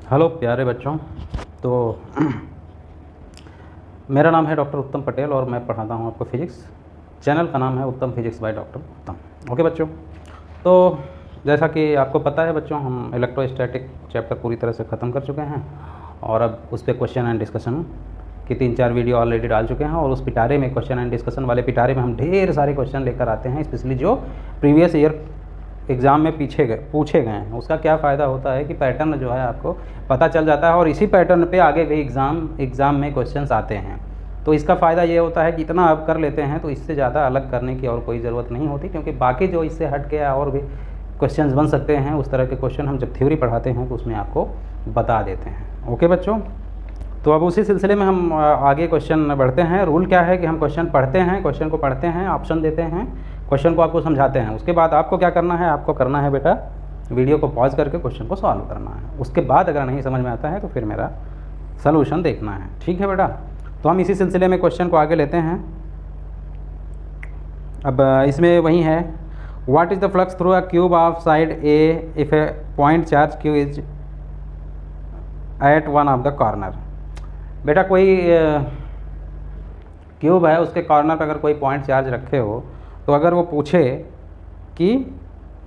Hello प्यारे बच्चों। तो मेरा नाम है डॉक्टर उत्तम पटेल और मैं पढ़ाता हूँ आपको फिजिक्स। चैनल का नाम है उत्तम फिजिक्स बाय डॉक्टर उत्तम। ओके बच्चों, तो जैसा कि आपको पता है बच्चों, हम इलेक्ट्रोस्टैटिक चैप्टर पूरी तरह से ख़त्म कर चुके हैं और अब उस पर क्वेश्चन एंड डिस्कशन की 3-4 वीडियो ऑलरेडी डाल चुके हैं। और उस पिटारे में, क्वेश्चन एंड डिस्कशन वाले पिटारे में हम ढेर सारे क्वेश्चन लेकर आते हैं, स्पेशली जो प्रीवियस ईयर एग्ज़ाम में पूछे गए हैं। उसका क्या फ़ायदा होता है कि पैटर्न जो है आपको पता चल जाता है और इसी पैटर्न पे आगे भी एग्ज़ाम में क्वेश्चंस आते हैं। तो इसका फ़ायदा ये होता है कि इतना आप कर लेते हैं तो इससे ज़्यादा अलग करने की और कोई ज़रूरत नहीं होती, क्योंकि बाकी जो इससे हट के और भी क्वेश्चंस बन सकते हैं, उस तरह के क्वेश्चन हम जब थ्योरी पढ़ाते हैं तो उसमें आपको बता देते हैं। ओके बच्चों, तो अब उसी सिलसिले में हम आगे क्वेश्चन बढ़ते हैं। रूल क्या है कि हम क्वेश्चन पढ़ते हैं, क्वेश्चन को पढ़ते हैं, ऑप्शन देते हैं, क्वेश्चन को आपको समझाते हैं। उसके बाद आपको क्या करना है, आपको करना है बेटा वीडियो को पॉज करके क्वेश्चन को सॉल्व करना है। उसके बाद अगर नहीं समझ में आता है तो फिर मेरा सलूशन देखना है। ठीक है बेटा, तो हम इसी सिलसिले में क्वेश्चन को आगे लेते हैं। अब इसमें वही है, what is the flux through a cube of side A if a point charge Q is at one of the corner. बेटा कोई क्यूब है, उसके कॉर्नर पर अगर कोई पॉइंट चार्ज रखे हो तो अगर वो पूछे कि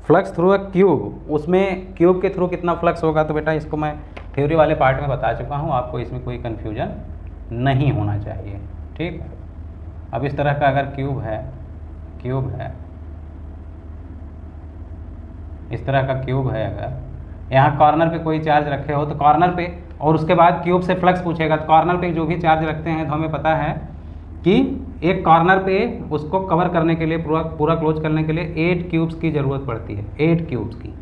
फ्लक्स थ्रू अ क्यूब, उसमें क्यूब के थ्रू कितना फ्लक्स होगा, तो बेटा इसको मैं थ्योरी वाले पार्ट में बता चुका हूँ, आपको इसमें कोई कन्फ्यूजन नहीं होना चाहिए। ठीक है, अब इस तरह का अगर क्यूब है, इस तरह का क्यूब है, अगर यहाँ कॉर्नर पे कोई चार्ज रखे हो तो कॉर्नर पे, और उसके बाद क्यूब से फ्लक्स पूछेगा तो कॉर्नर पे जो भी चार्ज रखते हैं तो हमें पता है कि एक कॉर्नर पे उसको कवर करने के लिए, पूरा क्लोज करने के लिए 8 क्यूब्स की ज़रूरत पड़ती है, 8 क्यूब्स की।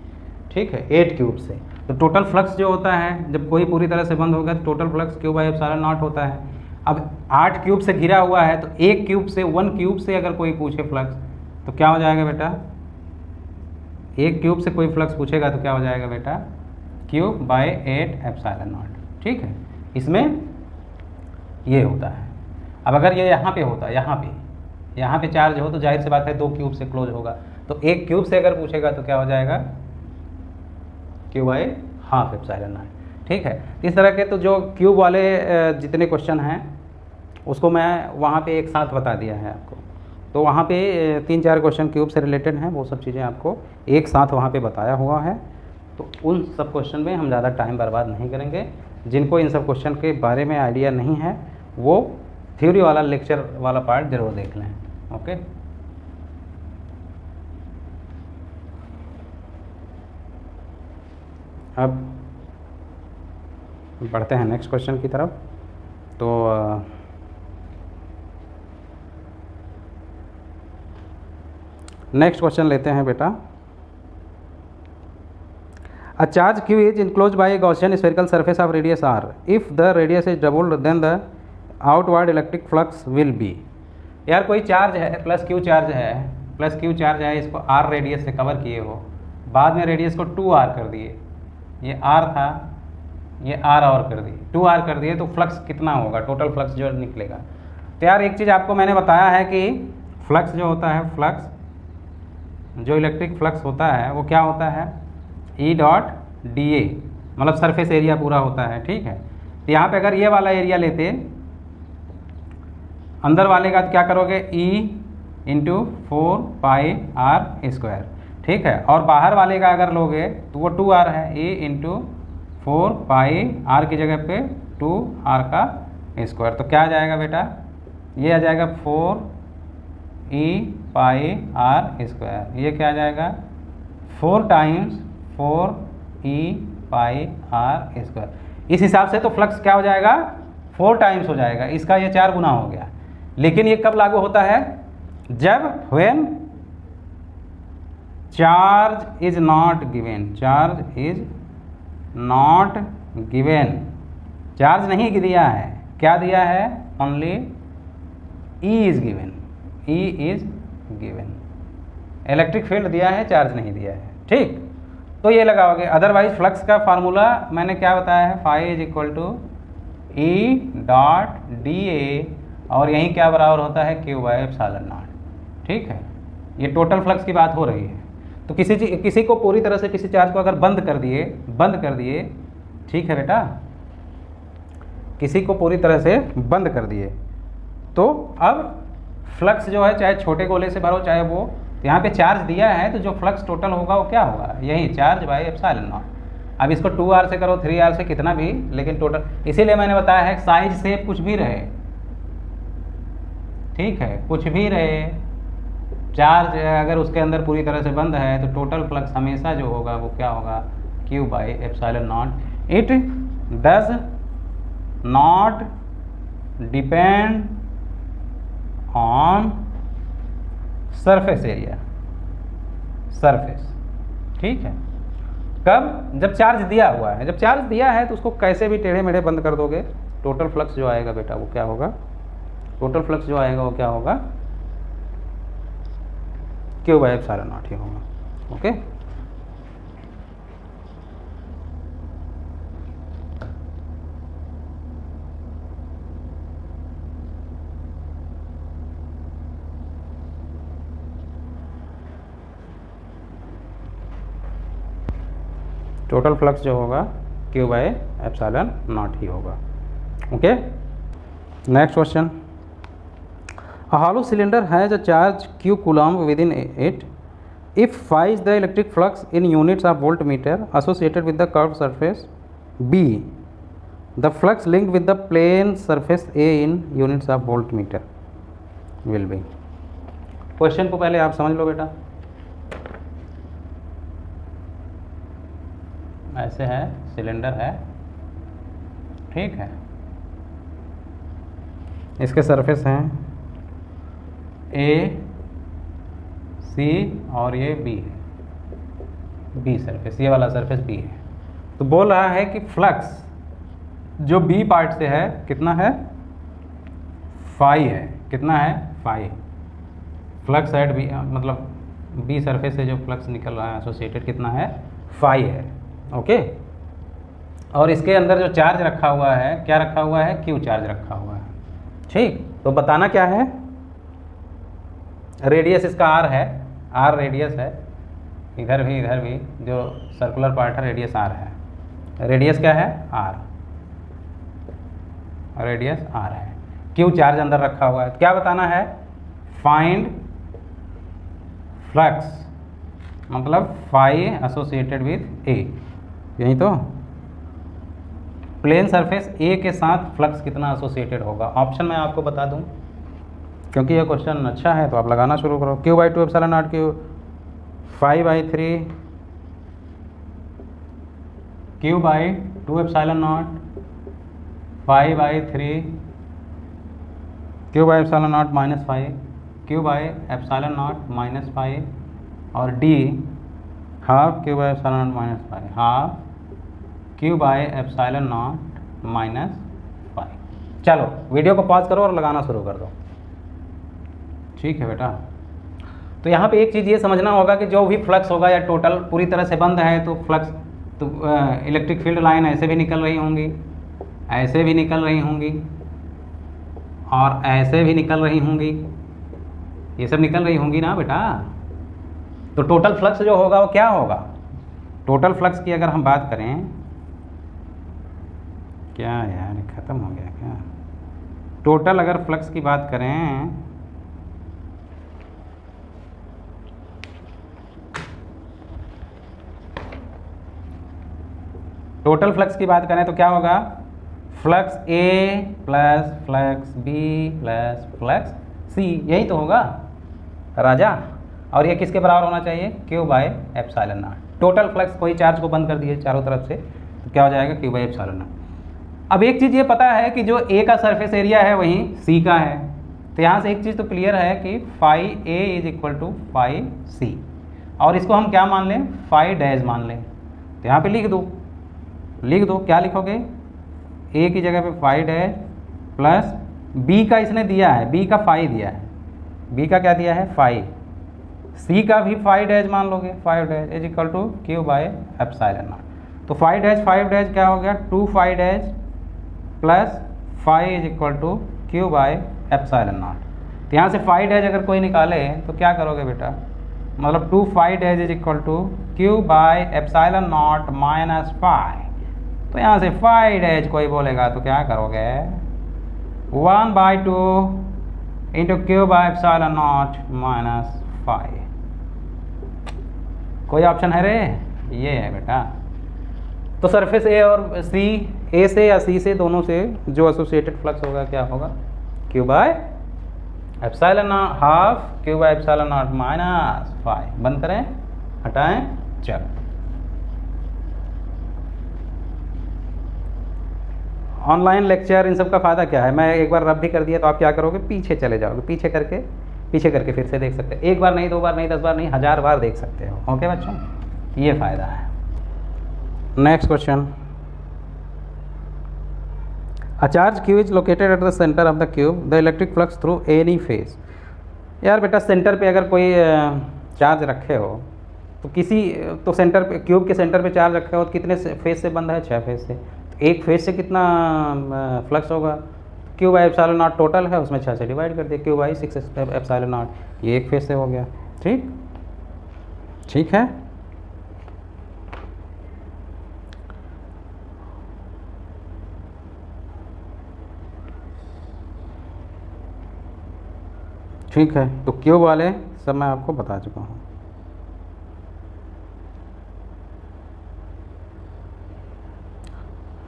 ठीक है, 8 क्यूब से तो टोटल फ्लक्स जो होता है, जब कोई पूरी तरह से बंद होगा तो total flux Q by epsilon not होता है। अब 8 क्यूब से घिरा हुआ है तो एक क्यूब से, 1 क्यूब से अगर कोई पूछे फ्लक्स तो क्या हो जाएगा बेटा, एक क्यूब से कोई फ्लक्स पूछेगा तो क्या हो जाएगा बेटा, क्यूब बाई 8 एप्सिलॉन नॉट। ठीक है, इसमें ये होता है। अब अगर ये यहाँ पे होता, यहाँ पे चार्ज हो तो जाहिर सी बात है 2 क्यूब से क्लोज होगा, तो एक क्यूब से अगर पूछेगा तो क्या हो जाएगा, cube by half epsilon not. ठीक है, इस तरह के तो जो क्यूब वाले जितने क्वेश्चन हैं उसको मैं वहाँ पे एक साथ बता दिया है आपको। तो वहाँ पे 3-4 क्वेश्चन क्यूब से रिलेटेड हैं, वो सब चीज़ें आपको एक साथ वहाँ पे बताया हुआ है। तो उन सब क्वेश्चन में हम ज़्यादा टाइम बर्बाद नहीं करेंगे। जिनको इन सब क्वेश्चन के बारे में आइडिया नहीं है वो थ्योरी वाला लेक्चर वाला पार्ट जरूर देख लें। ओके, अब बढ़ते हैं नेक्स्ट क्वेश्चन की तरफ। तो नेक्स्ट क्वेश्चन लेते हैं बेटा। A charge Q is enclosed by a Gaussian spherical surface of radius r. If the radius is doubled, then the outward electric flux will be। यार कोई चार्ज है, प्लस क्यू चार्ज है, इसको r radius से cover किए हो, बाद में रेडियस को 2r कर दिए, ये r था, ये r और कर दिए, 2r कर दिए, तो फ्लक्स कितना होगा, टोटल फ्लक्स जो निकलेगा। तो यार एक चीज़ आपको मैंने बताया है कि फ्लक्स जो होता है, फ्लक्स जो इलेक्ट्रिक फ्लक्स होता है वो क्या होता है, E डॉट डी ए, मतलब सरफेस एरिया पूरा होता है। ठीक है, तो यहाँ पे अगर ये वाला एरिया लेते, अंदर वाले का क्या करोगे, E into 4 pi R square. ठीक है, और बाहर वाले का अगर लोगे तो वो 2r है, E इंटू 4 पाई r की जगह पे 2r का स्क्वायर। तो क्या आ जाएगा बेटा, ये आ जाएगा 4e पाई r स्क्वायर। ये क्या आ जाएगा, 4 टाइम्स 4e पाई r स्क्वायर। इस हिसाब से तो फ्लक्स क्या हो जाएगा, 4 टाइम्स हो जाएगा, इसका ये 4 गुना हो गया। लेकिन ये कब लागू होता है, जब when charge is not given, charge is not given, charge नहीं दिया है, क्या दिया है, only E is given, E is given, electric field दिया है, चार्ज नहीं दिया है। ठीक, तो ये लगाओगे। अदरवाइज फ्लक्स का फार्मूला मैंने क्या बताया है, phi is equal to E dot D A, और यहीं क्या बराबर होता है, क्यू बाई एप्सिलॉन नॉट। ठीक है, ये टोटल फ्लक्स की बात हो रही है। तो किसी को पूरी तरह से किसी चार्ज को अगर बंद कर दिए ठीक है बेटा, किसी को पूरी तरह से बंद कर दिए। तो अब फ्लक्स जो है चाहे छोटे गोले से भरो चाहे वो, यहाँ पे चार्ज दिया है तो जो फ्लक्स टोटल होगा वो क्या होगा, यही चार्ज बाई एप्सिलॉन नॉट। अब इसको 2r से करो 3r से कितना भी, लेकिन टोटल, इसीलिए मैंने बताया है साइज से कुछ भी रहे, ठीक है, कुछ भी रहे, चार्ज अगर उसके अंदर पूरी तरह से बंद है तो टोटल फ्लक्स हमेशा जो होगा वो क्या होगा, Q by epsilon not. It does not depend on surface area, surface, ठीक है। कब, जब चार्ज दिया हुआ है, जब चार्ज दिया है तो उसको कैसे भी टेढ़े मेढ़े बंद कर दोगे, टोटल फ्लक्स जो आएगा बेटा वो क्या होगा, टोटल फ्लक्स जो आएगा वो क्या होगा, Q बाई एप्सिलॉन नॉट ही होगा। ओके, टोटल फ्लक्स जो होगा Q बाई एप्सिलॉन नॉट ही होगा। Okay, next question. A hollow cylinder has a charge Q coulomb within it. If phi is the electric flux in units of voltmeter associated with the curved surface B, the flux linked with the plane surface A in units of voltmeter will be। Question को पहले आप समझ लो बेटा, ऐसे है, cylinder है, ठीक है, इसके सरफेस हैं ए, सी और ये बी है, बी सरफेस, ये वाला सरफेस बी है। तो बोल रहा है कि फ्लक्स जो बी पार्ट से है कितना है, फाई है, कितना है, फाई। फ्लक्स एट बी, मतलब बी सरफेस से जो फ्लक्स निकल रहा है एसोसिएटेड कितना है, फाई है। ओके, और इसके अंदर जो चार्ज रखा हुआ है, क्या रखा हुआ है, क्यू चार्ज रखा हुआ है, ठीक। तो बताना क्या है, रेडियस इसका आर है, आर रेडियस है, इधर भी जो सर्कुलर पार्ट है रेडियस आर है, रेडियस क्या है, आर, रेडियस आर है, क्यू चार्ज अंदर रखा हुआ है। तो क्या बताना है, फाइंड फ्लक्स, मतलब फाई एसोसिएटेड विथ ए, यही तो, प्लेन सरफेस ए के साथ फ्लक्स कितना एसोसिएटेड होगा। ऑप्शन मैं आपको बता दूं क्योंकि ये क्वेश्चन अच्छा है तो आप लगाना शुरू करो। Q by 2 epsilon not Q, 5 by 3 Q by 2 epsilon not, 5 by 3 Q by epsilon naught minus 5, Q by epsilon naught minus 5, और D half Q by epsilon naught minus 5, half Q by epsilon naught minus 5। चलो video को pause करो और लगाना शुरू कर दो, ठीक है बेटा। तो यहाँ पे एक चीज़ ये समझना होगा कि जो भी फ्लक्स होगा या टोटल पूरी तरह से बंद है तो फ्लक्स, तो इलेक्ट्रिक फील्ड लाइन ऐसे भी निकल रही होंगी, ऐसे भी निकल रही होंगी, और ऐसे भी निकल रही होंगी, ये सब निकल रही होंगी ना बेटा। तो टोटल फ्लक्स जो होगा वो क्या होगा, टोटल फ्लक्स की अगर हम बात करें, क्या यार ख़त्म हो गया क्या, टोटल अगर फ्लक्स की बात करें टोटल फ्लक्स की बात करें तो क्या होगा, flux A plus flux B plus flux C, यही तो होगा राजा। और ये किसके बराबर होना चाहिए, Q by epsilon not. Total flux, कोई चार्ज को बंद कर दिए चारों तरफ से तो क्या हो जाएगा, Q बाई एप्सिलॉन नॉट। अब एक चीज़ ये पता है कि जो A का सरफेस एरिया है वहीं C का है, तो यहाँ से एक चीज़ तो क्लियर है कि phi A is equal to phi C, और इसको हम क्या मान लें, फाई डैश मान लें। तो यहाँ पे लिख दो, क्या लिखोगे, A की जगह पे फाई डैश प्लस B का इसने दिया है, B का फाई दिया है, B का क्या दिया है, फाई, C का भी फाई डैश मान लोगे, phi dash is equal to Q by epsilon naught. तो फाई डैश क्या हो गया, 2 phi dash plus phi is equal to Q by epsilon naught. तो यहाँ से फाई डैश अगर कोई निकाले तो क्या करोगे बेटा, मतलब 2 phi dash is equal to Q by epsilon naught minus phi, तो यहाँ से 5 कोई बोलेगा तो क्या करोगे, 1/2 into Q by epsilon naught minus 5। कोई ऑप्शन है रे? ये है बेटा। तो सरफेस ए और सी, ए से या सी से, दोनों से जो एसोसिएटेड फ्लक्स होगा क्या होगा, Q by epsilon half Q by epsilon naught minus 5। बंद करें, हटाएं, चलो। ऑनलाइन लेक्चर इन सब का फ़ायदा क्या है, मैं एक बार रब भी कर दिया तो आप क्या करोगे, पीछे चले जाओगे, पीछे करके फिर से देख सकते हैं। एक बार नहीं, 2 बार नहीं, 10 बार नहीं, 1000 बार देख सकते हो। ओके बच्चों, ये फ़ायदा है। Next question, a charge Q is located at the centre of the cube, the electric flux through any phase. यार बेटा, सेंटर पे अगर कोई चार्ज रखे हो तो सेंटर पे, क्यूब के सेंटर पे चार्ज रखे हो तो कितने फेज से बंद है, 6 फेज से। एक फेज से कितना फ्लक्स होगा, Q by epsilon not total है, उसमें 6 से डिवाइड कर दिया, क्यू बाई 6 एप्सिलॉन नॉट, ये एक फेज से हो गया। ठीक है। ठीक है, तो क्यूब वाले सब मैं आपको बता चुका हूँ।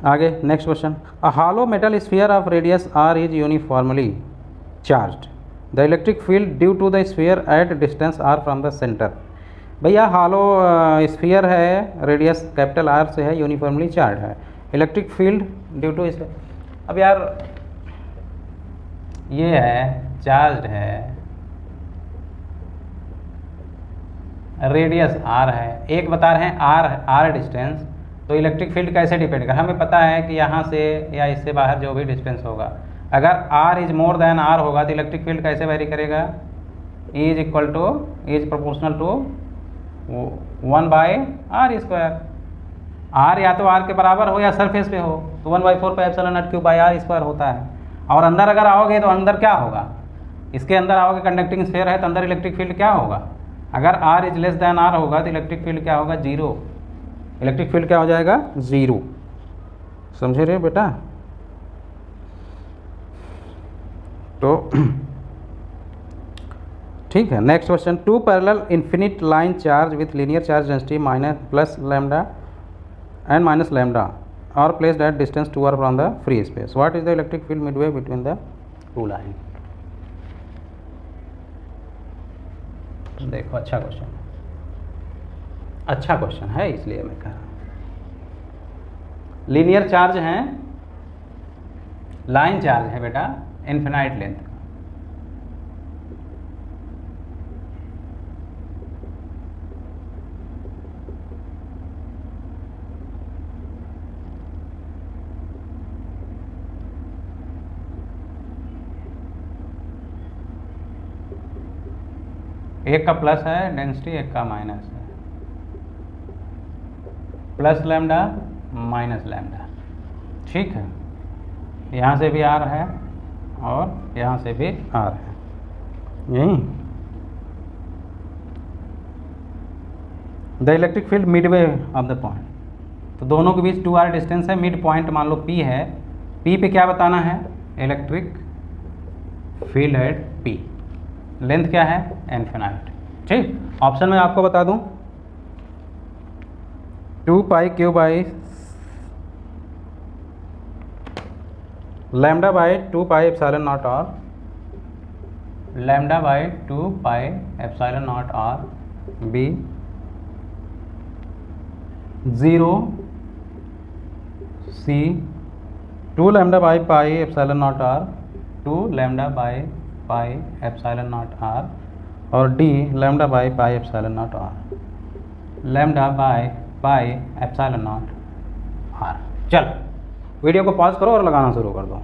आगे next question, a hollow metal sphere of radius R is uniformly charged, the electric field due to the sphere at distance R from the centre. भैया हॉलो स्फीयर है, रेडियस कैपिटल आर से है, यूनिफॉर्मली चार्ज है, electric field due to इस। अब यार ये है, चार्ज है, रेडियस आर है, एक बता रहे हैं आर डिस्टेंस, तो इलेक्ट्रिक फील्ड कैसे डिपेंड कर, हमें पता है कि यहाँ से या इससे बाहर जो भी डिस्टेंस होगा, अगर R is more than R होगा तो इलेक्ट्रिक फील्ड कैसे वेरी करेगा, is proportional to 1/r²। R या तो आर के बराबर हो या सरफेस पे हो, तो 1/4 पे epsilon not Q by r² होता है। और अंदर अगर आओगे तो अंदर क्या होगा, इसके अंदर आओगे, कंडक्टिंग स्फीयर है तो अंदर इलेक्ट्रिक फील्ड क्या होगा, अगर r is less than r होगा तो इलेक्ट्रिक फील्ड क्या होगा, 0। इलेक्ट्रिक फील्ड क्या हो जाएगा, 0। समझे रहे बेटा? तो ठीक है। Next question, 2 parallel infinite line charge with linear charge density plus lambda and minus lambda और placed at distance 2r from the free space, what is the electric field midway between the 2 line. देखो, अच्छा question है, इसलिए मैं कह रहा हूँ। Linear charge हैं, लाइन चार्ज है बेटा, इन्फिनाइट लेंथ का। एक का प्लस है डेंसिटी, एक का माइनस है, प्लस लैम्डा माइनस लैम्डा। ठीक है, यहाँ से भी आर है और यहाँ से भी आर है, यही। The electric field Midway of the point, तो दोनों के बीच 2r डिस्टेंस है, मिड पॉइंट मान लो P है, P पे क्या बताना है, electric field at P, length क्या है, इन्फिनाइट। ठीक, ऑप्शन में आपको बता दूं, 2 pi q by lambda by 2 pi epsilon naught और lambda by 2 pi epsilon naught और B 0 C 2 lambda by pi epsilon naught r 2 lambda by pi epsilon naught r और D lambda by pi epsilon naught r, lambda by pi epsilon naught r. चल video को pause करो और लगाना शुरू कर दो।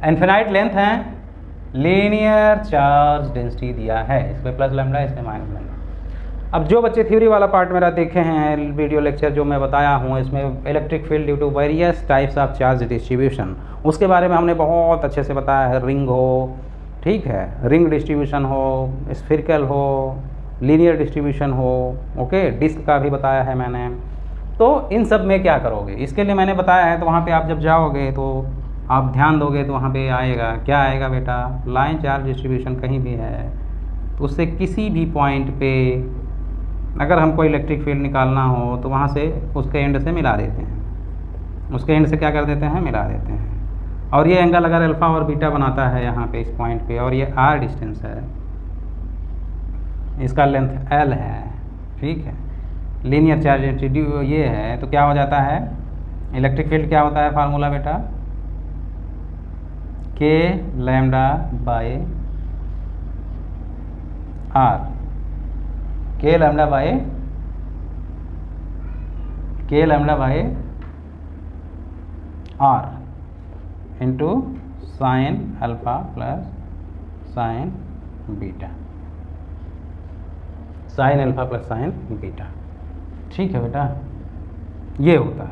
इन्फिनाइट लेंथ है, लीनियर चार्ज डेंसिटी दिया है, इसमें प्लस लैम्डा, इसमें माइनस लैम्डा। अब जो बच्चे थ्योरी वाला पार्ट मेरा देखे हैं वीडियो लेक्चर जो मैं बताया हूँ, इसमें electric field due to various types of charge distribution, उसके बारे में हमने बहुत अच्छे से बताया है। रिंग हो, ठीक है, रिंग डिस्ट्रीब्यूशन हो, स्फिरिकल हो, लीनियर डिस्ट्रीब्यूशन हो, ओके, डिस्क का भी बताया है मैंने। तो इन सब में क्या करोगे, इसके लिए मैंने बताया है। तो वहाँ पे आप जब जाओगे तो आप ध्यान दोगे तो वहाँ पे आएगा, क्या आएगा बेटा, लाइन चार्ज डिस्ट्रीब्यूशन कहीं भी है तो उससे किसी भी पॉइंट पे अगर हमको इलेक्ट्रिक फील्ड निकालना हो तो वहाँ से उसके एंड से मिला देते हैं, उसके एंड से क्या कर देते हैं, मिला देते हैं। और ये एंगल अगर अल्फ़ा और बीटा बनाता है यहाँ पे इस पॉइंट पे, और ये r डिस्टेंस है, इसका लेंथ l है, ठीक है, लीनियर चार्ज डेंसिटी ये है, तो क्या हो जाता है, इलेक्ट्रिक फील्ड क्या होता है फार्मूला बेटा, k lambda by r, k lambda by r into sine alpha plus sign beta, sine alpha plus sign beta, ठीक है बेटा। ये होता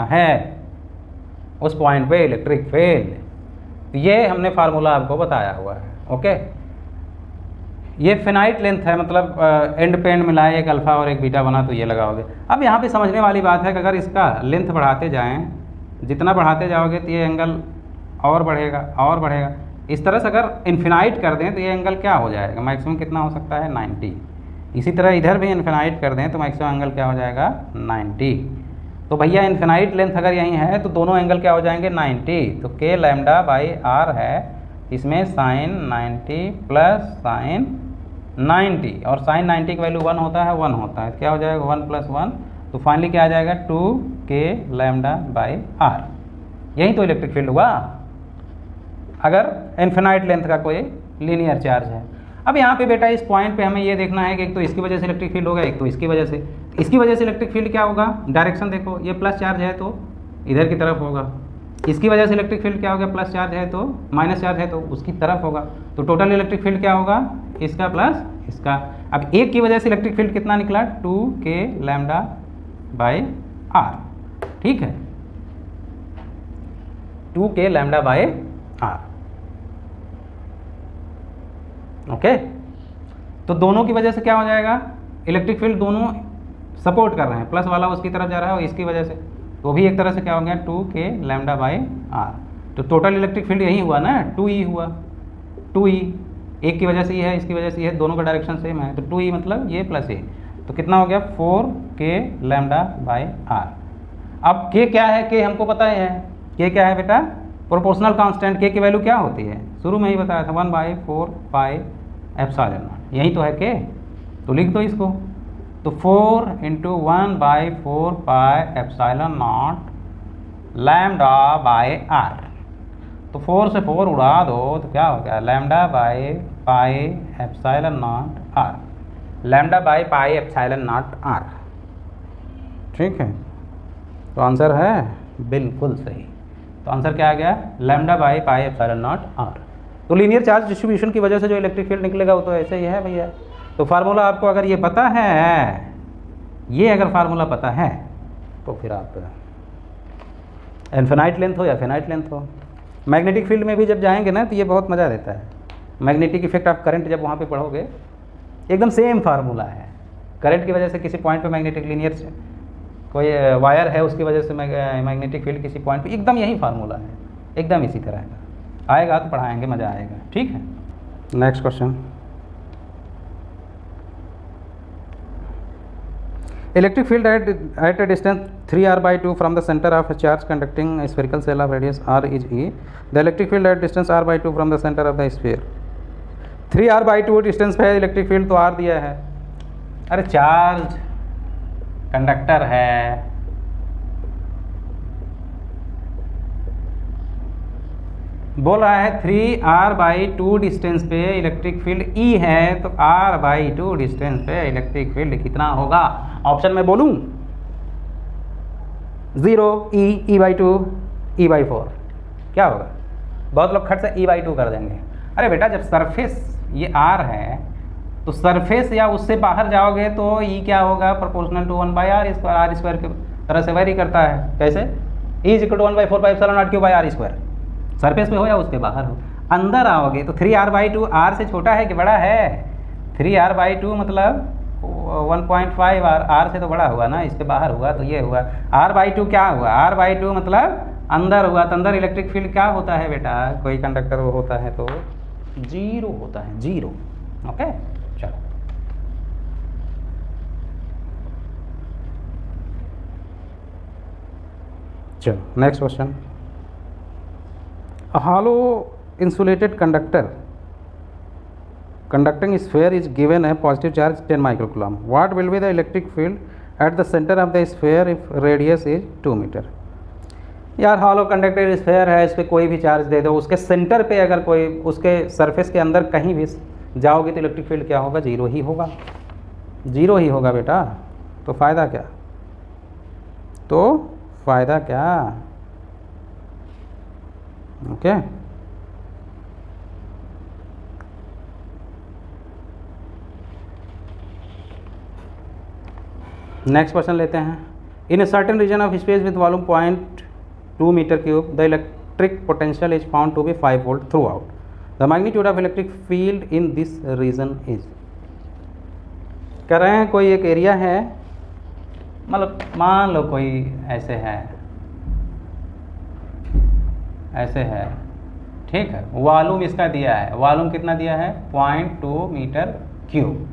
है उस पॉइंट पे इलेक्ट्रिक फील्ड। ये हमने फार्मूला आपको बताया हुआ है, ओके। ये फिनाइट लेंथ है, मतलब एंड पे एंड मिलाए एक अल्फ़ा और एक बीटा बना तो ये लगाओगे। अब यहाँ पे समझने वाली बात है कि अगर इसका लेंथ बढ़ाते जाएं, जितना बढ़ाते जाओगे तो ये एंगल और बढ़ेगा और बढ़ेगा। इस तरह से अगर इन्फिनाइट कर दें तो ये एंगल क्या हो जाएगा, मैक्सिमम कितना हो सकता है, 90। इसी तरह इधर भी इन्फिनाइट कर दें तो मैक्सिमम एंगल क्या हो जाएगा, 90। तो भैया इन्फिनाइट लेंथ अगर यहीं है तो दोनों एंगल क्या हो जाएंगे, 90। तो k लैम्डा बाई r है, इसमें साइन 90 प्लस साइन 90, और साइन 90 की वैल्यू 1 होता है, 1 होता है, क्या हो जाएगा 1 प्लस 1, तो फाइनली क्या आ जाएगा 2k लैम्डा बाई r। यही तो इलेक्ट्रिक फील्ड हुआ अगर इन्फिनाइट लेंथ का कोई लीनियर चार्ज है। अब यहाँ पे बेटा इस पॉइंट पे हमें ये देखना है कि एक तो इसकी वजह से इलेक्ट्रिक फील्ड होगा, एक तो इसकी वजह से। इसकी वजह से इलेक्ट्रिक फील्ड क्या होगा, डायरेक्शन देखो, ये प्लस चार्ज है तो इधर की तरफ होगा। इसकी वजह से इलेक्ट्रिक फील्ड क्या होगा, प्लस चार्ज है तो माइनस चार्ज है तो उसकी तरफ होगा। तो टोटल इलेक्ट्रिक फील्ड क्या होगा, इसका प्लस इसका। अब एक की वजह से इलेक्ट्रिक फील्ड कितना निकला, 2k लैम्डा बाई r, ठीक है, 2k lambda by r, okay. तो दोनों की वजह से क्या हो जाएगा, इलेक्ट्रिक फील्ड दोनों सपोर्ट कर रहे हैं, प्लस वाला उसकी तरफ जा रहा है और इसकी वजह से, तो भी एक तरह से क्या हो गया 2k लैम्डा बाई r। तो टोटल इलेक्ट्रिक फील्ड यही हुआ ना, 2e हुआ, 2e, एक की वजह से ये है, इसकी वजह से ये है, दोनों का डायरेक्शन सेम है, तो 2e मतलब ये प्लस ए, तो कितना हो गया 4k लैम्डा बाई r। अब k क्या है, k हमको पता है, k क्या है बेटा, प्रोपोर्शनल कांस्टेंट। k की वैल्यू क्या होती है, शुरू में ही बताया था, 1/4 पाई एप्सिलॉन नॉट, यही तो है k, तो लिख दो इसको। तो 4 into 1/4 pi epsilon not lambda by r, तो 4 से 4 उड़ा दो तो क्या हो गया, lambda by pi epsilon not r, lambda by pi epsilon not r, ठीक है। तो आंसर है बिल्कुल सही। तो आंसर क्या आ गया, lambda by pi epsilon not r। तो लीनियर चार्ज डिस्ट्रीब्यूशन की वजह से जो इलेक्ट्रिक फील्ड निकलेगा वो तो ऐसे ही है भैया। तो फार्मूला आपको अगर ये पता है, ये अगर फार्मूला पता है तो फिर आप इन्फिनाइट लेंथ हो या फिनाइट लेंथ हो, मैग्नेटिक फील्ड में भी जब जाएंगे ना तो ये बहुत मज़ा देता है। मैग्नेटिक इफेक्ट ऑफ करंट जब वहाँ पे पढ़ोगे, एकदम सेम फार्मूला है। करंट की वजह से किसी पॉइंट पे मैग्नेटिक लीनियर कोई वायर है, उसकी वजह से मैग्नेटिक फील्ड किसी पॉइंट पे, एकदम यही फार्मूला है, एकदम इसी तरह का। आएगा तो पढ़ाएंगे, मज़ा आएगा, ठीक है। Next question, electric field at a distance 3r/2 from the center of a charge conducting a spherical cell of radius r is E. The electric field at distance r/2 from the center of the sphere, 3r/2 distance पे है electric field, तो r दिया है। अरे charge conductor है, बोल रहा है 3r/2 डिस्टेंस पे इलेक्ट्रिक फील्ड E है, तो r/2 डिस्टेंस पे इलेक्ट्रिक फील्ड कितना होगा। ऑप्शन में बोलूं, 0, E/2, E/4, क्या होगा। बहुत लोग खट से E/2 कर देंगे। अरे बेटा जब सरफेस ये r है तो सरफेस या उससे बाहर जाओगे तो E क्या होगा, proportional to 1/r square, r square की तरह से वेरी करता है। कैसे, E = 1/4 pi epsilon not Q by r square, surface पे हो या उसके बाहर हो। अंदर आओगे तो 3r/2 r से छोटा है कि बड़ा है, 3r/2 मतलब 1.5 आर से तो बड़ा हुआ ना, इसके बाहर हुआ तो ये हुआ। R/2 क्या हुआ? R/2 मतलब अंदर हुआ, तो अंदर इलेक्ट्रिक फील्ड क्या होता है बेटा? कोई कंडक्टर वो होता है तो 0 होता है, 0। ओके, चलो next question. Hollow insulated conductor conducting sphere is given a positive charge 10 microcoulomb. What will be the electric field at the center of the sphere if radius is 2 metre? यार hollow conductor sphere है, इस पर कोई भी charge दे दो, उसके centre पे अगर कोई उसके सरफेस के अंदर कहीं भी जाओगे तो इलेक्ट्रिक फील्ड क्या होगा? 0 ही होगा, 0 ही होगा बेटा। तो फ़ायदा क्या? तो फ़ायदा क्या? ओके नेक्स्ट क्वेश्चन लेते हैं। In a certain region of space with volume 0.2 metre cube the electric potential is found to be 5 volt throughout. The magnitude of electric field in this region is. कह रहे हैं कोई एक area है, मतलब मान लो कोई ऐसे है, ऐसे है, ठीक है। वॉल्यूम इसका दिया है, वॉल्यूम कितना दिया है? 0.2 मीटर क्यूब।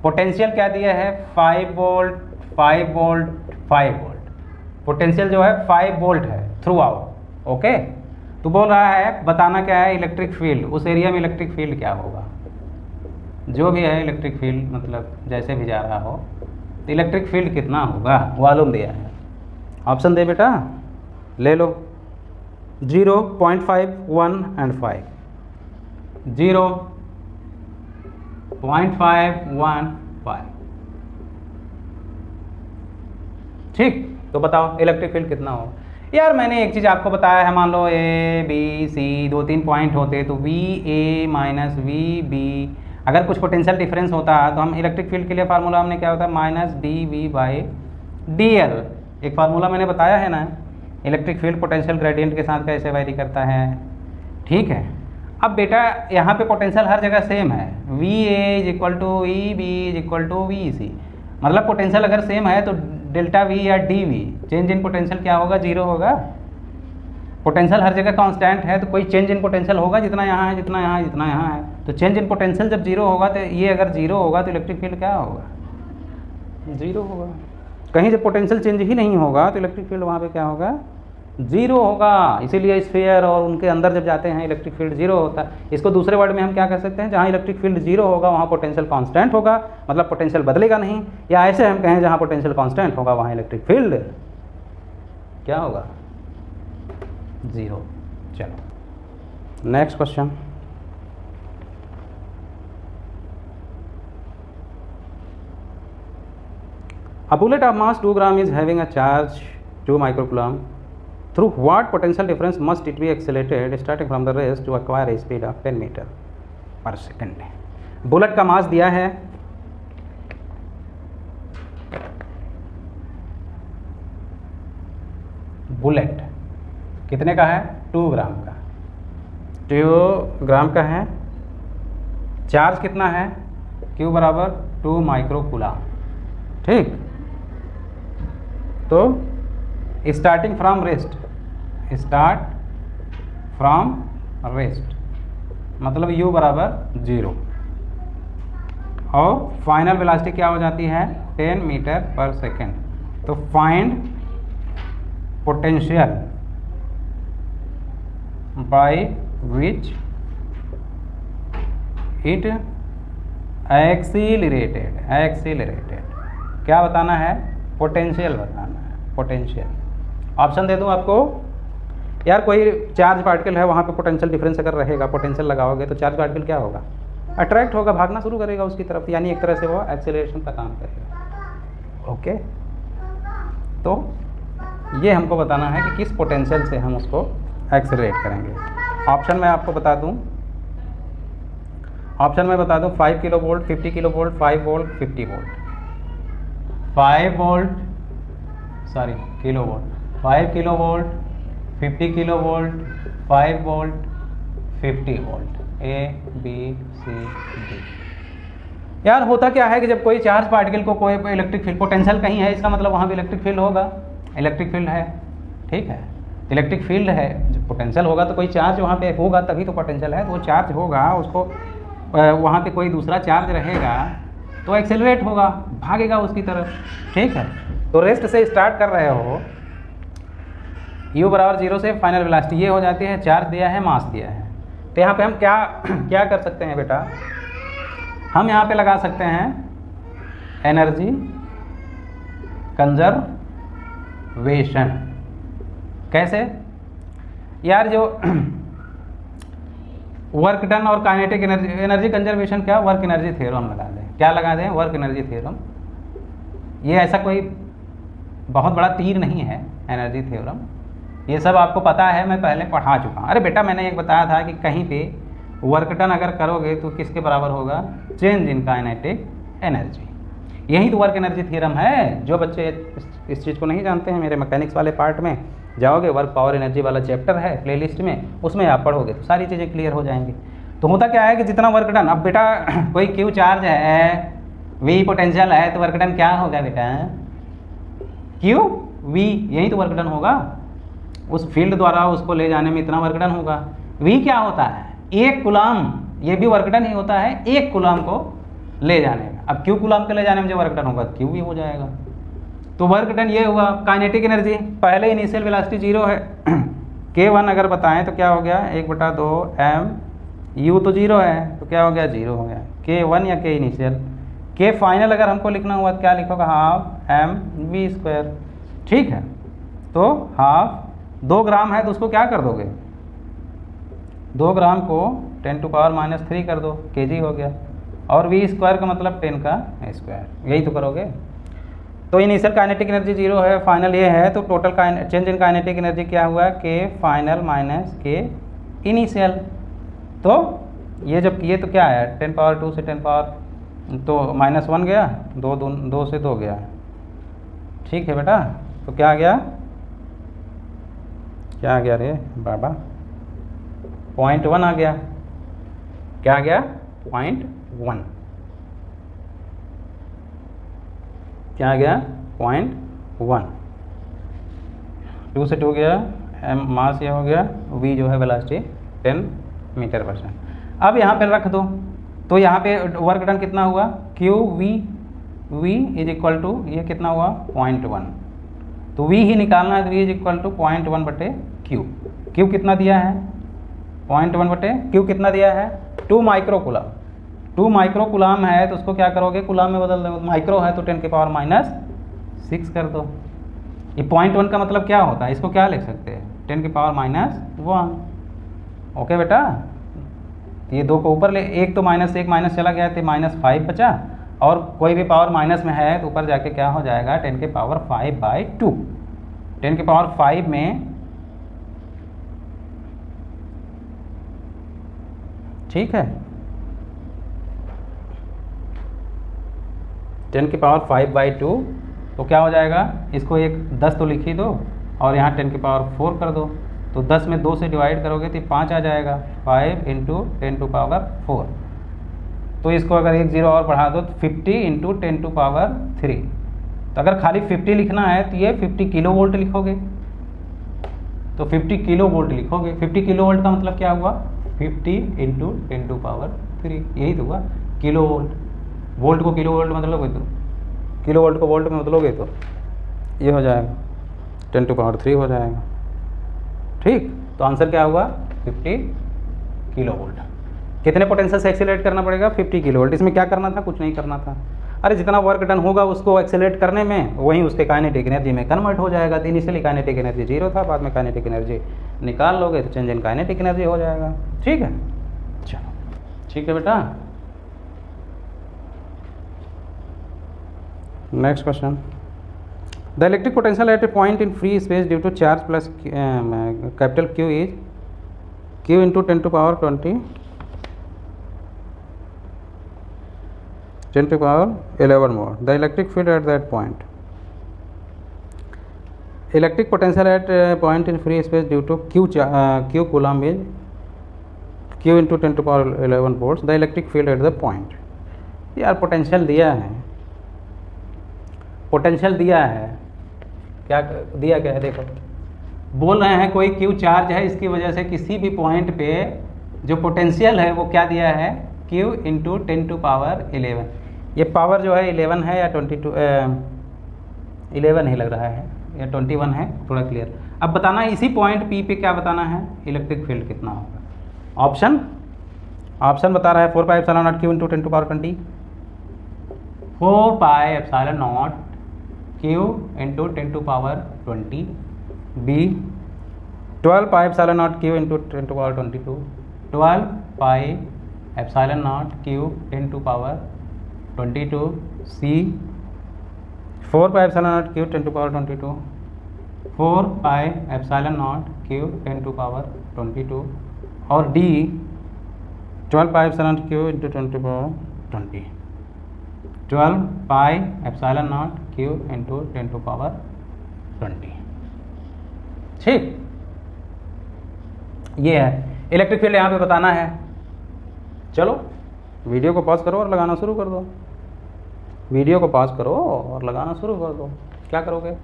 पोटेंशियल क्या दिया है? 5 वोल्ट 5 वोल्ट 5 वोल्ट। पोटेंशियल जो है 5 वोल्ट है थ्रू आउट। ओके, तो बोल रहा है बताना क्या है? इलेक्ट्रिक फील्ड, उस एरिया में इलेक्ट्रिक फील्ड क्या होगा? जो भी है इलेक्ट्रिक फील्ड, मतलब जैसे भी जा रहा हो, तो इलेक्ट्रिक फील्ड कितना होगा? वॉल्यूम दिया है। ऑप्शन दे बेटा, ले लो। 0, 0.5, 1 एंड 5। 0, 0.5, 1, 5। ठीक, तो बताओ इलेक्ट्रिक फील्ड कितना हो? यार मैंने एक चीज़ आपको बताया है, मान लो A B C 2-3 पॉइंट होते तो VA माइनस VB, अगर कुछ पोटेंशियल डिफरेंस होता तो हम इलेक्ट्रिक फील्ड के लिए फार्मूला हमने क्या होता है? -dV/dl। एक फार्मूला मैंने बताया है ना, इलेक्ट्रिक फील्ड पोटेंशियल ग्रेडियंट के साथ कैसे वैरी करता है। ठीक है, अब बेटा यहाँ पे पोटेंशियल हर जगह सेम है, VA = EB = VC। मतलब पोटेंशियल अगर सेम है तो डेल्टा V या DV चेंज इन पोटेंशियल क्या होगा? 0 होगा। पोटेंशियल हर जगह कांस्टेंट है तो कोई चेंज इन पोटेंशियल होगा? जितना यहाँ है, जितना यहाँ है, जितना यहाँ है। तो चेंज इन पोटेंशियल जब 0 होगा तो ये अगर 0 होगा तो इलेक्ट्रिक फील्ड क्या होगा? 0 होगा। कहीं जब पोटेंशियल चेंज ही नहीं होगा तो इलेक्ट्रिक फील्ड वहाँ पे क्या होगा? 0 होगा। इसीलिए स्फीयर और उनके अंदर जब जाते हैं इलेक्ट्रिक फील्ड 0 होता है। इसको दूसरे वर्ड में हम क्या कह सकते हैं? जहाँ इलेक्ट्रिक फील्ड 0 होगा वहाँ पोटेंशियल कांस्टेंट होगा, मतलब पोटेंशियल बदलेगा नहीं। या ऐसे हम कहें जहाँ पोटेंशियल कांस्टेंट होगा वहाँ इलेक्ट्रिक फील्ड क्या होगा? 0। चलो next question. A bullet of mass 2 gram is having a charge 2 microcoulomb. Through what potential difference must it be accelerated starting from the rest to acquire a speed of 10 meter per second? Bullet का मास दिया है, bullet कितने का है? 2 ग्राम का। 2 ग्राम का है। Charge कितना है? Q बराबर 2 माइक्रोकूलम। ठीक, तो starting from rest, start from rest मतलब U बराबर 0 और फाइनल वेलोसिटी क्या हो जाती है? 10 मीटर पर सेकेंड। तो find potential by which it accelerated. क्या बताना है? पोटेंशियल बताना है, पोटेंशियल। ऑप्शन दे दूं आपको? यार कोई चार्ज पार्टिकल है, वहाँ पे पोटेंशियल डिफरेंस अगर रहेगा, पोटेंशियल लगाओगे तो चार्ज पार्टिकल क्या होगा? अट्रैक्ट होगा, भागना शुरू करेगा उसकी तरफ, यानी एक तरह से वो एक्सेलरेशन का काम करेगा। ओके, तो ये हमको बताना है कि किस पोटेंशियल से हम उसको एक्सेलरेट करेंगे। ऑप्शन मैं आपको बता दूं, 5 kilo volt, 50 kilo volt, 5 volt, 50 volt. 5 volt, sorry kilo volt, 5 kilo volt, 50 kilo volt, 5 volt, 50 volt. A B C D। यार होता क्या है कि जब कोई चार्ज पार्टिकल को कोई इलेक्ट्रिक फील्ड पोटेंशियल कहीं है, इसका मतलब वहाँ भी इलेक्ट्रिक फील्ड होगा, इलेक्ट्रिक फील्ड है, ठीक है, इलेक्ट्रिक फील्ड है, जब पोटेंशियल होगा तो कोई चार्ज वहाँ पे होगा तभी तो पोटेंशियल है, तो वो चार्ज होगा, उसको वहाँ पे कोई दूसरा चार्ज रहेगा तो एक्सेलरेट होगा, भागेगा उसकी तरफ, ठीक है। तो रेस्ट से स्टार्ट कर रहे हो, u बराबर 0 से फाइनल वेलोसिटी ये हो जाती है, चार्ज दिया है, मास दिया है। तो यहाँ पे हम क्या क्या कर सकते हैं बेटा, हम यहाँ पे लगा सकते हैं एनर्जी कंजर्वेशन। कैसे यार, जो वर्क डन और काइनेटिक एनर्जी कंजर्वेशन, क्या वर्क एनर्जी थ्योरम लगा दें, क्या लगा दें, वर्क एनर्जी थ्योरम। ये ऐसा कोई बहुत बड़ा तीर नहीं है एनर्जी थ्योरम, ये सब आपको पता है, मैं पहले पढ़ा चुका हूँ। अरे बेटा मैंने एक बताया था कि कहीं पे वर्क डन अगर करोगे तो किसके बराबर होगा, चेंज इन काइनेटिक एनर्जी। यही तो वर्क एनर्जी थ्योरम है। जो बच्चे इस चीज़ को नहीं जानते हैं, मेरे मैकेनिक्स वाले पार्ट में जाओगे, वर्क पावर एनर्जी वाला चैप्टर है प्लेलिस्ट में, उसमें आप पढ़ोगे तो सारी चीज़ें क्लियर हो जाएंगी। तो होता क्या है कि जितना वर्क डन, अब बेटा कोई क्यू चार्ज है, वी पोटेंशियल है, तो वर्क डन क्या होगा बेटा, क्यू वी, यही तो वर्क डन होगा। उस फील्ड द्वारा उसको ले जाने में इतना वर्क डन होगा। वी क्या होता है, एक कूलम, ये भी वर्क डन ही होता है, एक कूलम को ले जाने में। अब क्यू कूलम के ले जाने में जो वर्क डन होगा क्यू भी हो जाएगा। तो वर्क डन ये हुआ। काइनेटिक एनर्जी, पहले इनिशियल वेलोसिटी 0 है, k1 अगर बताएं तो क्या हो गया, 1/2 m, u तो 0 है तो क्या हो गया, 0 हो गया। k1 या k इनिशियल, k फाइनल अगर हमको लिखना हुआ तो क्या लिखोगे, हाफ m v स्क्वायर, ठीक है। तो हाफ 2 ग्राम है तो उसको क्या कर दोगे, 2 ग्राम को 10⁻³ कर दो, kg हो गया। और v स्क्वायर का मतलब 10 का स्क्वायर, यही तो करोगे। तो इनिशियल काइनेटिक एनर्जी 0 है, फाइनल ये है, तो total change in kinetic energy क्या हुआ, k final minus k initial. तो ये जब किए तो क्या है, 10⁻² से 10 तो -1 गया, 2 से 2 गया, ठीक है बेटा। तो क्या आ गया, क्या आ गया रे बाबा, 0.1 आ गया। क्या आ गया, 0.1, क्या आ गया, 0.1। 2 से 2 गया, m मास ये हो गया, v जो है वेलोसिटी 10 मीटर/सेकंड। अब यहाँ पे रख दो, तो यहाँ पे वर्क डन कितना हुआ, Q v is equal to, ये कितना हुआ, 0.1। तो v ही निकालना है, तो v is equal to 0.1/q। q कितना दिया है, 0.1/q कितना दिया है, 2 माइक्रोकूलम। 2 माइक्रोकूलम है तो उसको क्या करोगे, कूलम में बदल दो, माइक्रो है तो 10⁻⁻6 कर दो। ये 0.1 का मतलब क्या होता है, इसको क्या लिख सकते हैं, 10⁻⁻1। ओके बेटा, ये 2 को ऊपर ले, एक तो -1 माइनस चला गया तो -5 बचा, और कोई भी पावर माइनस में है तो ऊपर जाके क्या हो जाएगा, 10⁵/2। 10⁵ में, ठीक है, 10⁵/2 तो क्या हो जाएगा, इसको एक 10 तो लिख ही दो, और यहाँ 10⁴ कर दो, तो 10 में 2 से डिवाइड करोगे तो 5 आ जाएगा, 5 × 10⁴। तो इसको अगर एक 0 और बढ़ा दो तो 50 × 10⁻3। तो अगर खाली 50 लिखना है तो ये 50 किलो वोल्ट लिखोगे, तो 50 किलो वोल्ट लिखोगे। 50 किलो वोल्ट का मतलब क्या हुआ, 50 × 10⁻3, यही तो हुआ किलो वोल्ट। वोल्ट को किलो वोल्ट मतलब तो, किलो वोल्ट को वोल्ट में बदलोगे तो ये हो जाएगा 10⁻3 हो जाएगा, ठीक। तो आंसर क्या हुआ, 50 किलो वोल्ट। कितने पोटेंशियल से एक्सेलरेट करना पड़ेगा, 50 किलो वोल्ट। इसमें क्या करना था, कुछ नहीं करना था। अरे जितना वर्क डन होगा उसको एक्सेलरेट करने में, वहीं उसके काइनेटिक एनर्जी में कन्वर्ट हो जाएगा। तो इनिशियली काइनेटिक एनर्जी 0 था, बाद में काइनेटिक एनर्जी निकाल लोगे तो चेंज इन काइनेटिक एनर्जी हो जाएगा, ठीक है। चलो ठीक है बेटा, next question. The electric potential at a point in free space due to charge plus capital Q is Q × 10⁻11 more. The electric field at that point. Electric potential at a point in free space due to Q coulomb is Q × 10⁻11 volts. The electric field at the point. यार potential दिया है, potential दिया है, क्या दिया क्या है देखो, बोल रहे हैं कोई क्यू चार्ज है, इसकी वजह से किसी भी पॉइंट पे जो पोटेंशियल है वो क्या दिया है, क्यू इंटू 10⁻11। ये पावर जो है 11 है या 11 ही लग रहा है या 21 है, थोड़ा क्लियर। अब बताना है इसी पॉइंट पी पे क्या बताना है, इलेक्ट्रिक फील्ड कितना होगा। ऑप्शन बता रहा है 4πε0 q into 10⁻20, 4πε0 q into 10⁻20, B 12πε0 q into 10⁻22, 12πε0 q 10⁻22, C 4πε0 q 10⁻22, 4πε0 q 10⁻22, और D 12πε0 q into 10⁻20, 12πε0 q into 10⁻20। ठीक, ये है इलेक्ट्रिक फील्ड यहाँ पे बताना है। चलो वीडियो को पॉज करो और लगाना शुरू कर दो, वीडियो को पॉज करो और लगाना शुरू कर दो। क्या करोगे,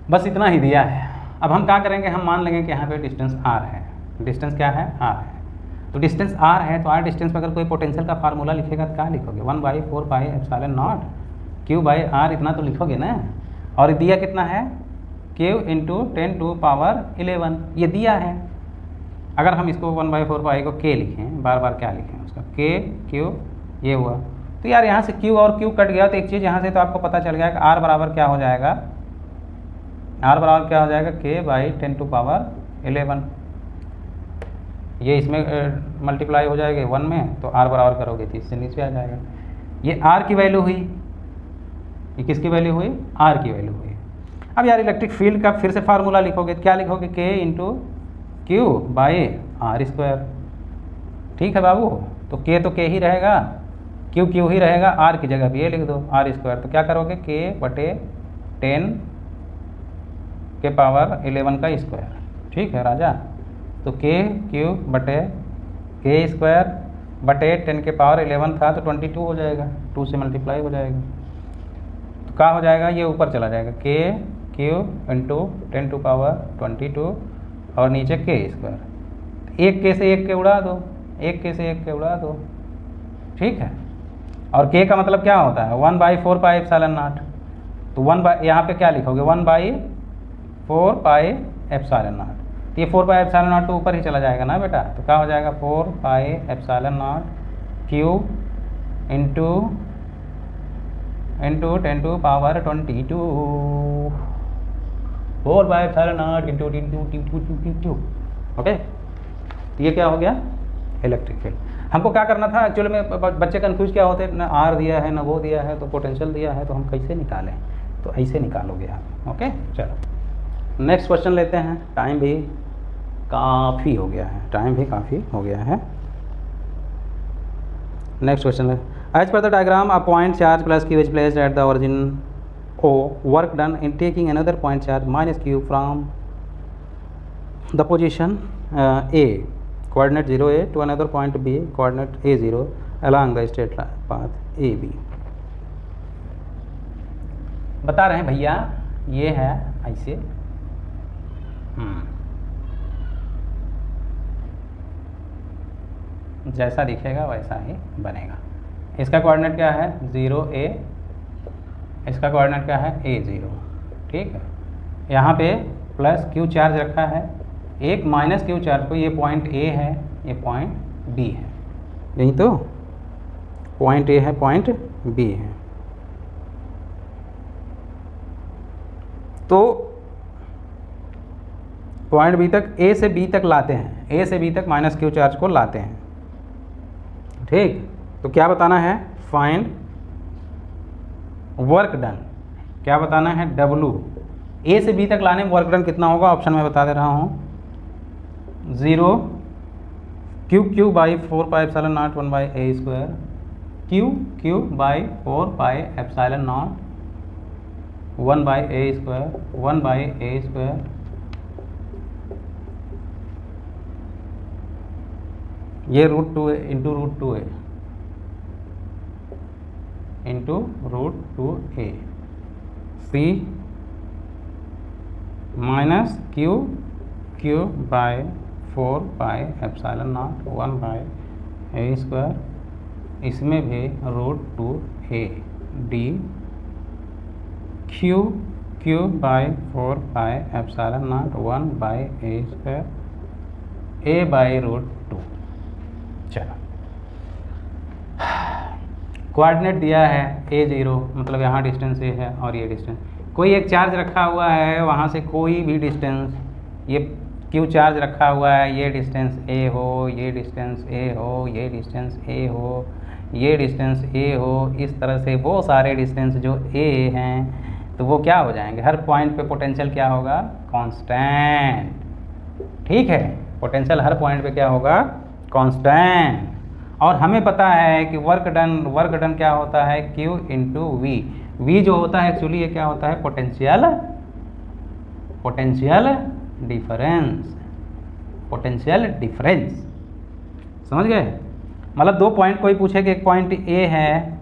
बस इतना ही दिया है। अब हम क्या करेंगे, हम मान लेंगे कि यहाँ पे डिस्टेंस r है, डिस्टेंस क्या है, r है। तो डिस्टेंस r है, तो r डिस्टेंस पर अगर कोई पोटेंशियल का फार्मूला लिखेगा तो क्या लिखोगे, 1/4πε0 q बाई r, इतना तो लिखोगे ना। और दिया कितना है, q इंटू 10⁻11, ये दिया है। अगर हम इसको 1/4π को k लिखें, बार बार क्या लिखें उसका, k q, ये हुआ। तो यार यहाँ से q और q कट गया, तो एक चीज़ यहाँ से तो आपको पता चल गया कि r बराबर क्या हो जाएगा, r बराबर क्या हो जाएगा, k बाई 10⁻11। ये इसमें मल्टीप्लाई हो जाएगा 1 में, तो r बराबर करोगे तो इससे नीचे आ जाएगा। ये r की वैल्यू हुई, ये किसकी वैल्यू हुई, r की वैल्यू हुई। अब यार इलेक्ट्रिक फील्ड का फिर से फार्मूला लिखोगे, क्या लिखोगे, k into Q by r square. ठीक है बाबू, तो k तो k ही रहेगा, q q ही रहेगा, r की जगह भी ये लिख दो r स्क्वायर। तो क्या करोगे, k बटे 10 के पावर 11 का स्क्वायर। ठीक है राजा, तो k क्यू बटे k स्क्वायर बटे 10 के पावर 11 था तो 22 हो जाएगा, 2 से मल्टीप्लाई हो जाएगा। तो क्या हो जाएगा, ये ऊपर चला जाएगा, k क्यू इंटू 10⁻22 और नीचे k स्क्वायर। एक k से एक के उड़ा दो, एक k से एक के उड़ा दो। ठीक है, और k का मतलब क्या होता है, 1/4πε0। तो 1 यहाँ पे क्या लिखोगे, 1/4πε0। ये 4πε0 तो ऊपर ही चला जाएगा ना बेटा, तो क्या हो जाएगा, 4πε0 क्यू इंटू 10⁻22, 4πε0 इंटू। ओके, तो ये क्या हो गया, इलेक्ट्रिक फील्ड। हमको क्या करना था एक्चुअली में, बच्चे कंफ्यूज क्या होते हैं, ना आर दिया है ना वो दिया है, तो पोटेंशियल दिया है, तो हम कैसे निकालें, तो ऐसे निकालोगे आप। ओके, चलो नेक्स्ट क्वेश्चन लेते हैं। टाइम भी काफ़ी हो गया है, टाइम भी काफ़ी हो गया है। नेक्स्ट क्वेश्चन है, as per the diagram a point charge plus q is placed at the origin O, work done in taking another point charge minus q from the position A coordinate 0a to another point B coordinate a0 along the straight path AB। बता रहे हैं भैया ये है ऐसे, जैसा दिखेगा वैसा ही बनेगा। इसका कोऑर्डिनेट क्या है, 0a, इसका कोऑर्डिनेट क्या है, a0। ठीक है, यहाँ पे प्लस q चार्ज रखा है, एक माइनस q चार्ज को, ये पॉइंट a है, ये पॉइंट b है, यही तो पॉइंट a है, पॉइंट b है। तो पॉइंट b तक, a से b तक लाते हैं, a से b तक माइनस q चार्ज को लाते हैं। ठीक, तो क्या बताना है, फाइंड वर्क डन। क्या बताना है, W। A से B तक लाने में वर्क डन कितना होगा, ऑप्शन में बता दे रहा हूँ, 0 q by 4πε0 1/a square, q by 4πε0 1/a square, 1/a square ये √2 इंटू √2 है into √2a c minus q by 4 pi epsilon naught 1 by a square, इसमें भी √2a D q by 4 pi epsilon naught 1 by a square a by √2। चलो coordinate दिया है a0, मतलब यहाँ distance a है और ये डिस्टेंस, कोई एक चार्ज रखा हुआ है वहाँ से कोई भी डिस्टेंस, ये q चार्ज रखा हुआ है, ये डिस्टेंस a हो, ये डिस्टेंस a हो, ये डिस्टेंस a हो, ये डिस्टेंस a हो, इस तरह से वो सारे डिस्टेंस जो a हैं तो वो क्या हो जाएंगे, हर पॉइंट पे पोटेंशियल क्या होगा, कांस्टेंट। ठीक है, पोटेंशियल हर पॉइंट पे क्या होगा, कांस्टेंट। और हमें पता है कि वर्क डन क्या होता है, Q इंटू वी जो होता है एक्चुअली ये क्या होता है, पोटेंशियल डिफरेंस। समझ गए, मतलब दो पॉइंट कोई पूछे कि एक पॉइंट A है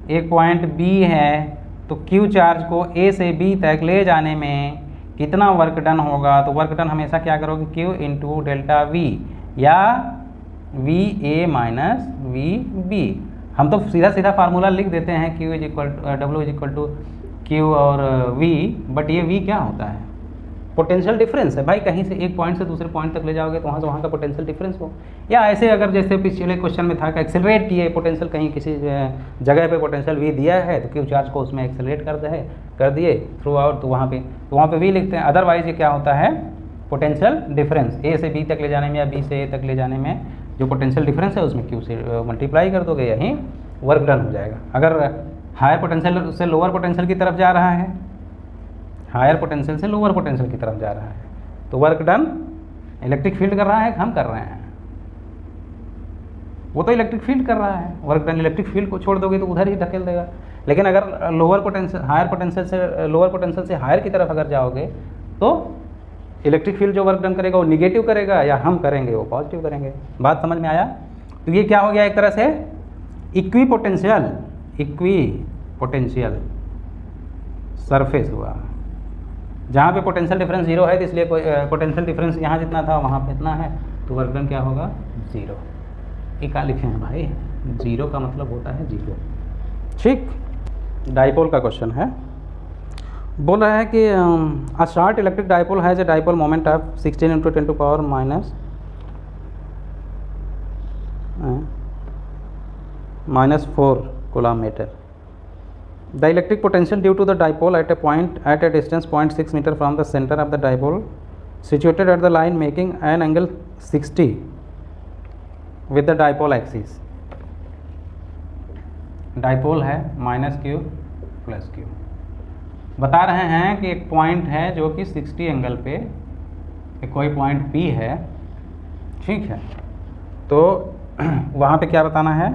एक पॉइंट B है, तो Q चार्ज को A से B तक ले जाने में कितना वर्क डन होगा, तो वर्क डन हमेशा क्या करोगे, Q इंटू डेल्टा V या VA माइनस VB। हम तो सीधा फार्मूला लिख देते हैं W is equal to Q और V, बट ये V क्या होता है, पोटेंशियल डिफरेंस है भाई। कहीं से एक पॉइंट से दूसरे पॉइंट तक ले जाओगे तो वहाँ से वहाँ का पोटेंशियल डिफरेंस हो, या ऐसे अगर जैसे पिछले क्वेश्चन में था कि एक्सेलरेट किए पोटेंशियल, कहीं किसी जगह पे पोटेंशियल V दिया है तो Q चार्ज को उसमें एक्सेलरेट कर दिए थ्रू आउट, तो वहाँ पे V लिखते हैं। अदरवाइज ये क्या होता है, पोटेंशियल डिफरेंस, A से B तक ले जाने में या B से A तक ले जाने में जो पोटेंशियल डिफरेंस है उसमें Q से मल्टीप्लाई कर दोगे, यहीं वर्क डन हो जाएगा। अगर हायर पोटेंशियल से लोअर पोटेंशियल की तरफ जा रहा है, हायर पोटेंशियल से लोअर पोटेंशियल की तरफ जा रहा है, तो वर्क डन इलेक्ट्रिक फील्ड कर रहा है, हम कर रहे हैं, वो तो इलेक्ट्रिक फील्ड कर रहा है, वर्क डन इलेक्ट्रिक फील्ड को छोड़ दोगे तो उधर ही धकेल देगा। लेकिन अगर हायर पोटेंशियल से हायर की तरफ अगर जाओगे तो इलेक्ट्रिक फील्ड जो वर्क डन करेगा वो निगेटिव करेगा, या हम करेंगे वो पॉजिटिव करेंगे। बात समझ में आया? तो ये क्या हो गया, एक तरह से इक्वी पोटेंशियल सरफेस हुआ। जहाँ पे पोटेंशियल डिफरेंस 0 है तो इसलिए पोटेंशियल डिफरेंस यहाँ जितना था वहाँ पे इतना है, तो वर्क डन क्या होगा, 0। ये क्या लिखे हैं भाई, 0 का मतलब होता है 0। ठीक, डाइपोल का क्वेश्चन है, बोल रहा है कि a short electric dipole has a dipole moment of 16 × 10⁻⁻⁴ coulomb metre. The electric potential due to the dipole at a distance 0.6 meter from the center of the dipole situated at the line making an angle 60 with the dipole axis। Dipole है -q + q। बता रहे हैं कि एक point है जो कि 60 angle पे कोई पॉइंट P है, ठीक है, तो वहाँ पे क्या बताना है,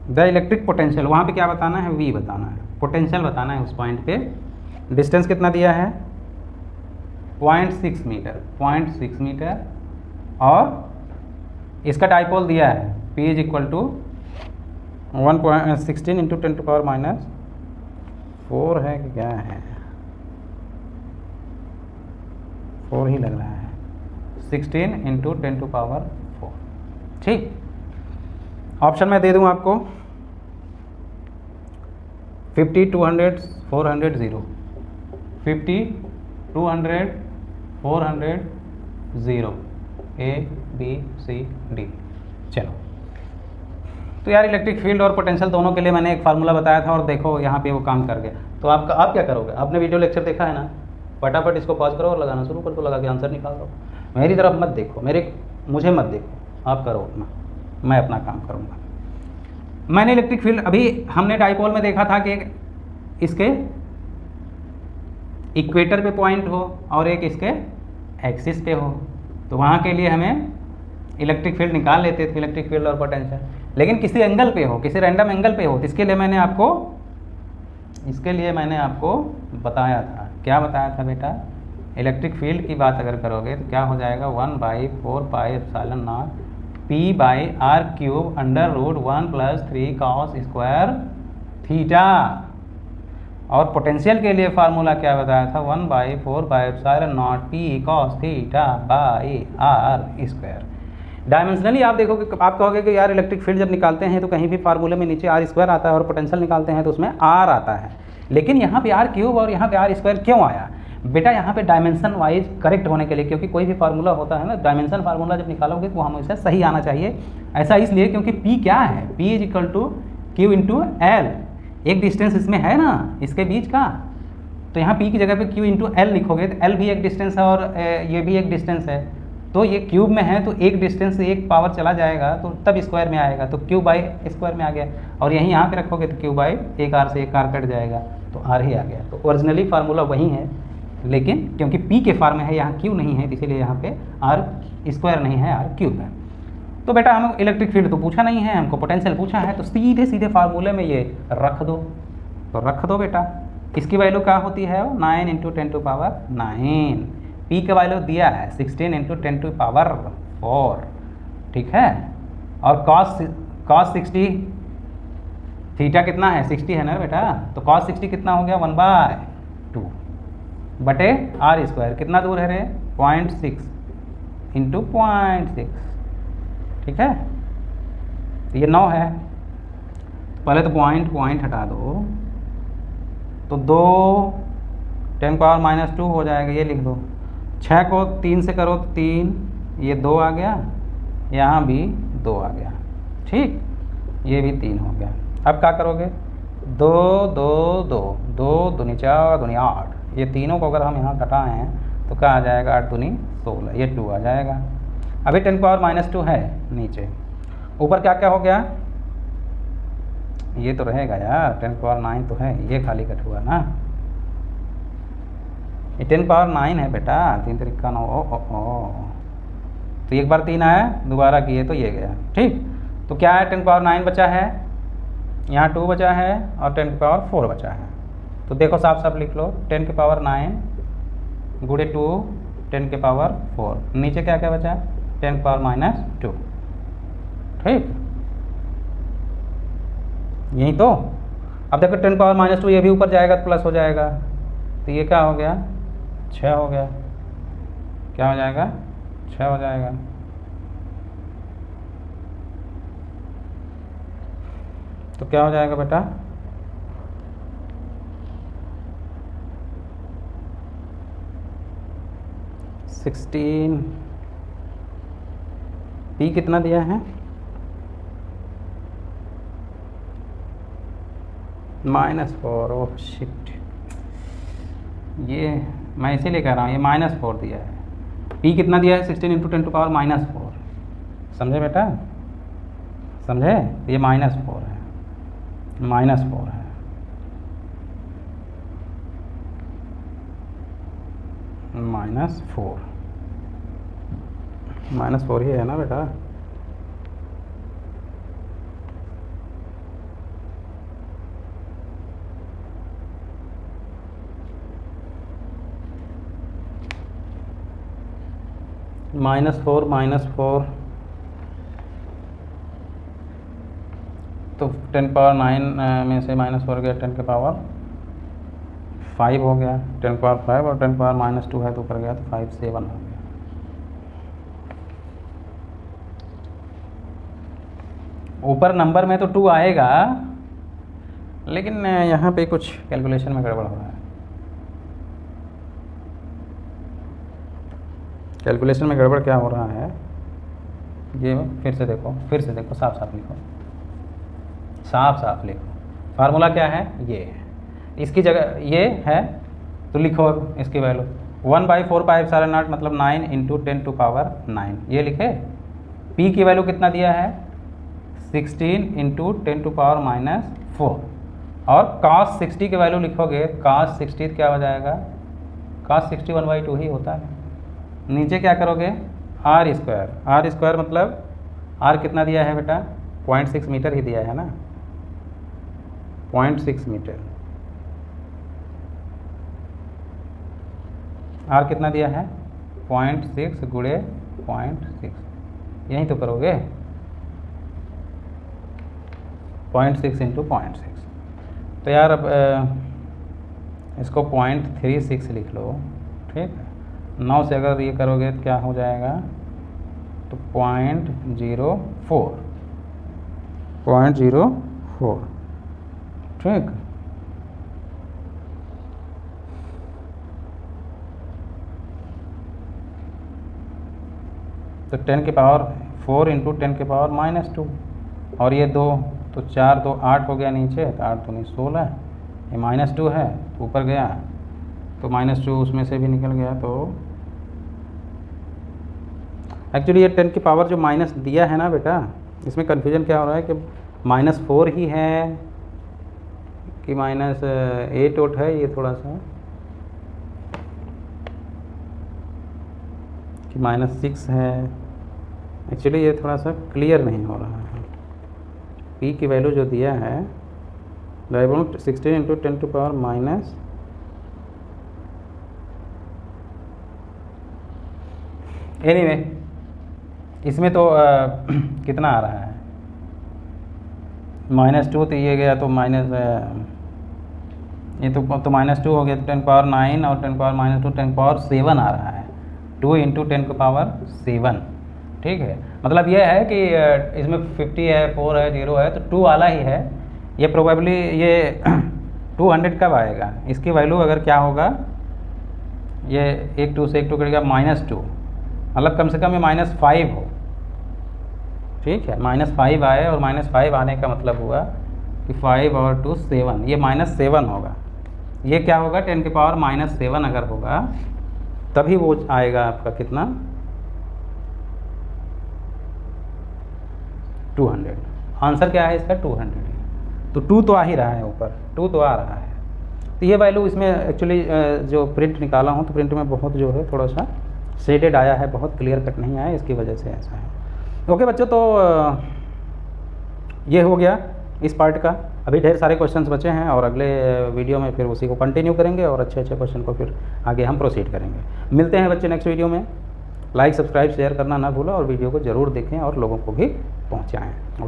द इलेक्ट्रिक पोटेंशियल, वहाँ पे क्या बताना है, V बताना है, पोटेंशियल बताना है उस पॉइंट पे। डिस्टेंस कितना दिया है, 0.6 मीटर, और इसका डाइपोल दिया है P = 1.16 × 10⁻⁻⁴ है कि क्या है, 4 ही लग रहा है, 16 × 10⁴। ठीक, ऑप्शन में दे दूं आपको 50, 200, 400, 0, 50, 200, 400, 0, A, B, C, D। चलो, तो यार इलेक्ट्रिक फील्ड और पोटेंशियल दोनों के लिए मैंने एक फार्मूला बताया था, और देखो यहाँ पे वो काम कर गया। तो आप क्या करोगे, आपने वीडियो लेक्चर देखा है ना, फटाफट इसको पॉज करो और लगाना शुरू कर दो, लगा के आंसर निकाल दो। मेरी तरफ मत देखो, मुझे मत देखो, आप करो अपना, मैं अपना काम करूँगा। मैंने इलेक्ट्रिक फील्ड, अभी हमने डाइपोल में देखा था कि एक इसके इक्वेटर पे पॉइंट हो और एक इसके एक्सिस पे हो, तो वहाँ के लिए हमें इलेक्ट्रिक फील्ड निकाल लेते थे, इलेक्ट्रिक फील्ड और पोटेंशियल। लेकिन किसी एंगल पे हो, किसी रैंडम एंगल पे हो, तो इसके लिए मैंने आपको बताया था, क्या बताया था बेटा, इलेक्ट्रिक फील्ड की बात अगर करोगे तो क्या हो जाएगा 1/4πε0 P/r³ under root 1+3 cos square theta. और पोटेंशियल के लिए फार्मूला क्या बताया था 1/4πε0 P cos θ/r²। डायमेंशनली आप देखोगे, आप कहोगे कि यार इलेक्ट्रिक फील्ड जब निकालते हैं तो कहीं भी फार्मूले में नीचे r² आता है और पोटेंशियल निकालते हैं तो उसमें r आता है, लेकिन यहाँ पे r³ और यहाँ पे r² क्यों आया बेटा? यहाँ पे डायमेंशन वाइज करेक्ट होने के लिए, क्योंकि कोई भी फार्मूला होता है ना, डायमेंशन फार्मूला जब निकालोगे तो हमेशा सही आना चाहिए। ऐसा इसलिए क्योंकि P क्या है, P = Q × L, एक डिस्टेंस इसमें है ना इसके बीच का, तो यहाँ P की जगह पे Q × L लिखोगे तो L भी एक डिस्टेंस है और ये भी एक डिस्टेंस है, तो ये क्यूब में है तो एक डिस्टेंस से एक पावर चला जाएगा तो तब स्क्वायर में आएगा, तो Q/² में आ गया। और यहीं यहाँ पे रखोगे तो Q/1r से एक r कट जाएगा तो r ही आ गया। तो ओरिजिनली फार्मूला वही है, लेकिन क्योंकि P के फॉर्म में है, यहाँ Q नहीं है, इसीलिए यहाँ पे r² नहीं है, r³ है। तो बेटा हम इलेक्ट्रिक फील्ड तो पूछा नहीं है, हमको पोटेंशियल पूछा है, तो सीधे सीधे फार्मूले में ये रख दो, तो रख दो बेटा। इसकी वैल्यू क्या होती है 9 × 10⁹ P का वैल्यू दिया है 16 × 10⁴, ठीक है। और cos 60 थीटा कितना है 60 है ना बेटा, तो cos 60 कितना हो गया 1/2 बटे r², कितना दूर है रे 0.6 × 0.6, ठीक है। तो ये 9 है, पहले तो पॉइंट हटा दो, तो 2 10⁻⁻² हो जाएगा, ये लिख दो। 6 को 3 से करो तो 3, ये 2 आ गया, यहाँ भी 2 आ गया, ठीक, ये भी 3 हो गया। अब क्या करोगे 2 2 2 2 दूनी 4 दूनी 8, ये तीनों को अगर हम यहाँ घटाएं तो क्या आ जाएगा 8 दूनी 16, ये 2 आ जाएगा। अभी 10⁻⁻² है नीचे, ऊपर क्या क्या हो गया, ये तो रहेगा यार 10⁻9 तो है, ये खाली कट हुआ ना, ये 10⁻9 है बेटा, 3 तरीका 9 तो एक बार 3 आया, दोबारा किए तो ये गया, ठीक। तो क्या है 10⁻9 बचा है, यहाँ 2 बचा है और 10⁻4 बचा है, तो देखो साफ साफ लिख लो 10⁻9 × 2 10⁻4, नीचे क्या क्या बचा 10⁻⁻2, ठीक, यही तो। अब देखो 10⁻⁻2 ये भी ऊपर जाएगा तो प्लस हो जाएगा, तो ये क्या हो गया 6 हो गया, क्या हो जाएगा 6 हो जाएगा। तो क्या हो जाएगा बेटा 16, P कितना दिया है -4, ओह शिट, ये मैं इसीलिए कह रहा हूँ, ये -4 दिया है। P कितना दिया है 16 × 10⁻⁻4, समझे बेटा, समझे, ये -4 है, -4 है, -4 ही है ना बेटा। -4 तो 10⁻9 में से -4 गया 10⁻5 हो गया, 10⁻5 और 10⁻⁻2 है तो ऊपर गया तो 5 7 हो गया। ऊपर नंबर में तो 2 आएगा, लेकिन यहाँ पे कुछ कैलकुलेशन में गड़बड़ हो रहा है। कैलकुलेशन में गड़बड़ क्या हो रहा है, ये फिर से देखो साफ साफ लिखो, साफ साफ लिखो। फार्मूला क्या है, ये है, इसकी जगह ये है तो लिखो इसकी वैल्यू 1/4πε0 मतलब 9 × 10⁹, ये लिखे। P की वैल्यू कितना दिया है 16 × 10⁻⁻4, और cos 60 की वैल्यू लिखोगे, cos 60 क्या हो जाएगा, cos 60 1/2 ही होता है। नीचे क्या करोगे r² मतलब r कितना दिया है बेटा 0.6 मीटर ही दिया है ना, 0.6 मीटर, आर कितना दिया है 0.6 गुणे 0.6, यहीं तो करोगे 0.6 इंटू 0.6। तो यार अब इसको 0.36 लिख लो, ठीक है। 9 से अगर ये करोगे तो क्या हो जाएगा, तो 0.04, ठीक। तो 10 की पावर 4 इंटू 10 की पावर -2, और ये 2, तो 4 2 8 हो गया नीचे, तो 8 2 16, ये -2 है तो ऊपर गया, तो -2 उसमें से भी निकल गया। तो एक्चुअली ये 10 की पावर जो माइनस दिया है ना बेटा, इसमें कन्फ्यूजन क्या हो रहा है कि -4 ही है कि -8 है, ये थोड़ा सा कि -6 है। एक्चुअली ये थोड़ा सा क्लियर नहीं हो रहा है। p की वैल्यू जो दिया है 16 into 10 to power minus, anyway इसमें तो कितना आ रहा है -2, तो ये गया तो माइनस, ये तो -2 हो गया, तो 10 पावर 9 और 10 पावर -2 10 पावर 7 आ रहा है, 2 इंटू 10 की पावर 7, ठीक है। मतलब ये है कि इसमें 50 है, 4 है, 0 है, तो 2 वाला ही है। ये प्रोबेबली ये 200 कब आएगा, इसकी वैल्यू अगर क्या होगा, ये एक 2 से एक 2 करेगा -2, मतलब कम से कम ये -5 हो, ठीक है। -5 आए, और -5 आने का मतलब हुआ कि 5 और 2 7, ये -7 होगा। ये क्या होगा 10 की पावर -7 अगर होगा तभी वो आएगा आपका कितना 200। आंसर क्या है इसका 200, तो 2 तो आ ही रहा है ऊपर, 2 तो आ रहा है। तो ये वैल्यू इसमें एक्चुअली जो प्रिंट निकाला हूँ तो प्रिंट में बहुत जो है थोड़ा सा शेडेड आया है, बहुत क्लियर कट नहीं आया, इसकी वजह से ऐसा है। ओके बच्चों, तो ये हो गया इस पार्ट का। अभी ढेर सारे क्वेश्चंस बचे हैं और अगले वीडियो में फिर उसी को कंटिन्यू करेंगे और अच्छे अच्छे क्वेश्चन को फिर आगे हम प्रोसीड करेंगे। मिलते हैं बच्चे नेक्स्ट वीडियो में। लाइक सब्सक्राइब शेयर करना ना भूलो और वीडियो को ज़रूर देखें और लोगों को भी पहुँचाएँ। ओके।